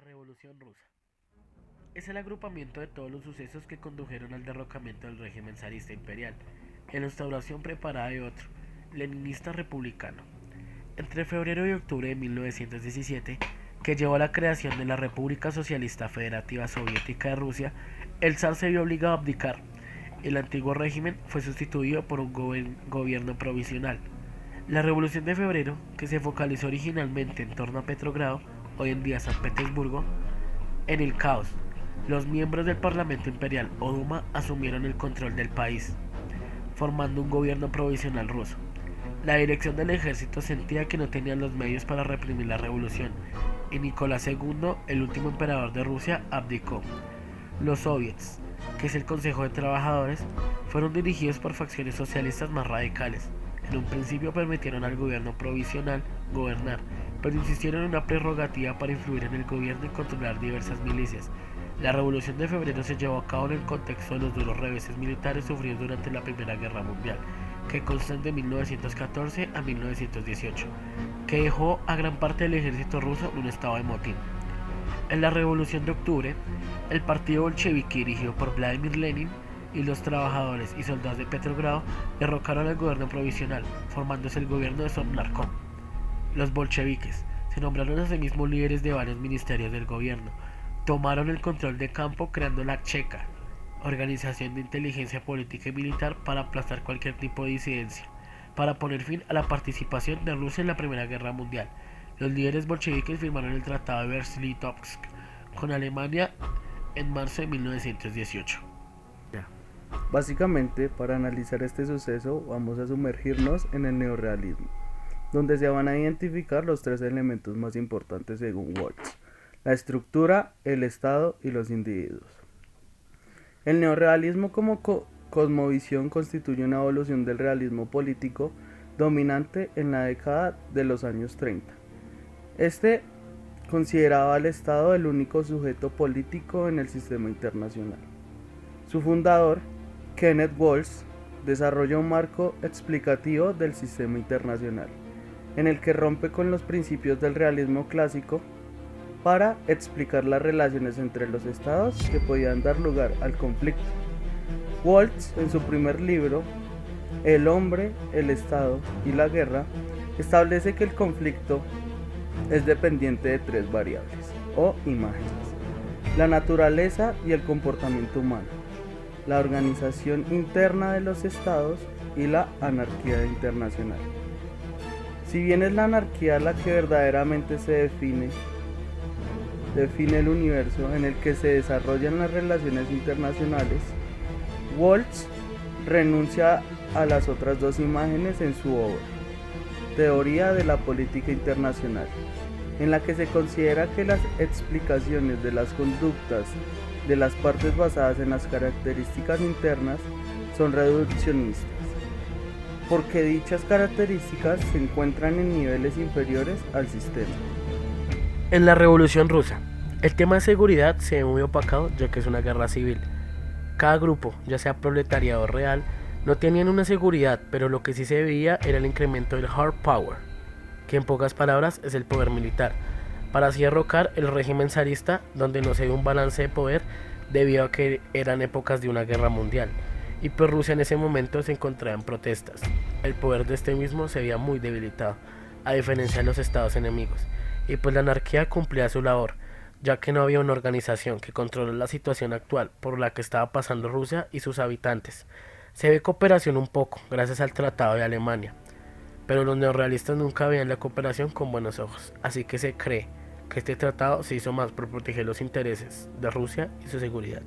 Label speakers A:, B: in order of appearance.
A: Revolución Rusa. Es el agrupamiento de todos los sucesos que condujeron al derrocamiento del régimen zarista imperial, en la instauración preparada de otro, leninista republicano, entre febrero y octubre de 1917, que llevó a la creación de la República Socialista Federativa Soviética de Rusia. El zar se vio obligado a abdicar. El antiguo régimen fue sustituido por un gobierno provisional. La Revolución de Febrero, que se focalizó originalmente en torno a Petrogrado, hoy en día San Petersburgo, en el caos, los miembros del Parlamento Imperial o Duma asumieron el control del país, formando un gobierno provisional ruso. La dirección del ejército sentía que no tenían los medios para reprimir la revolución, y Nicolás II, el último emperador de Rusia, abdicó. Los soviets, que es el Consejo de Trabajadores, fueron dirigidos por facciones socialistas más radicales. En un principio permitieron al gobierno provisional gobernar, pero insistieron en una prerrogativa para influir en el gobierno y controlar diversas milicias. La Revolución de Febrero se llevó a cabo en el contexto de los duros reveses militares sufridos durante la Primera Guerra Mundial, que constan de 1914 a 1918, que dejó a gran parte del ejército ruso en un estado de motín. En la Revolución de Octubre, el partido bolchevique dirigido por Vladimir Lenin y los trabajadores y soldados de Petrogrado derrocaron al gobierno provisional, formándose el gobierno de Sovnarkom. Los bolcheviques se nombraron a sí mismos líderes de varios ministerios del gobierno, tomaron el control de campo creando la Cheka, organización de inteligencia política y militar para aplastar cualquier tipo de disidencia, para poner fin a la participación de Rusia en la Primera Guerra Mundial. Los líderes bolcheviques firmaron el Tratado de Brest-Litovsk con Alemania en marzo de 1918.
B: Básicamente, para analizar este suceso, vamos a sumergirnos en el neorrealismo, donde se van a identificar los tres elementos más importantes según Waltz: la estructura, el Estado y los individuos. El neorrealismo como cosmovisión constituye una evolución del realismo político dominante en la década de los años 30. Este consideraba al Estado el único sujeto político en el sistema internacional. Su fundador, Kenneth Waltz, desarrolla un marco explicativo del sistema internacional, en el que rompe con los principios del realismo clásico para explicar las relaciones entre los estados que podían dar lugar al conflicto. Waltz, en su primer libro, El hombre, el Estado y la guerra, establece que el conflicto es dependiente de tres variables o imágenes: la naturaleza y el comportamiento humano, la organización interna de los estados y la anarquía internacional. Si bien es la anarquía la que verdaderamente define el universo en el que se desarrollan las relaciones internacionales, Waltz renuncia a las otras dos imágenes en su obra, Teoría de la Política Internacional, en la que se considera que las explicaciones de las conductas de las partes basadas en las características internas son reduccionistas, porque dichas características se encuentran en niveles inferiores al sistema.
A: En la Revolución Rusa, el tema de seguridad se ve muy opacado, ya que es una guerra civil. Cada grupo, ya sea proletariado o real, no tenían una seguridad, pero lo que sí se veía era el incremento del hard power, que en pocas palabras es el poder militar, para así derrocar el régimen zarista, donde no se ve un balance de poder debido a que eran épocas de una guerra mundial, y pues Rusia en ese momento se encontraba en protestas. El poder de este mismo se veía muy debilitado, a diferencia de los estados enemigos, y pues la anarquía cumplía su labor, ya que no había una organización que controle la situación actual por la que estaba pasando Rusia y sus habitantes. Se ve cooperación un poco, gracias al Tratado de Alemania, pero los neorrealistas nunca veían la cooperación con buenos ojos, así que se cree que este tratado se hizo más por proteger los intereses de Rusia y su seguridad.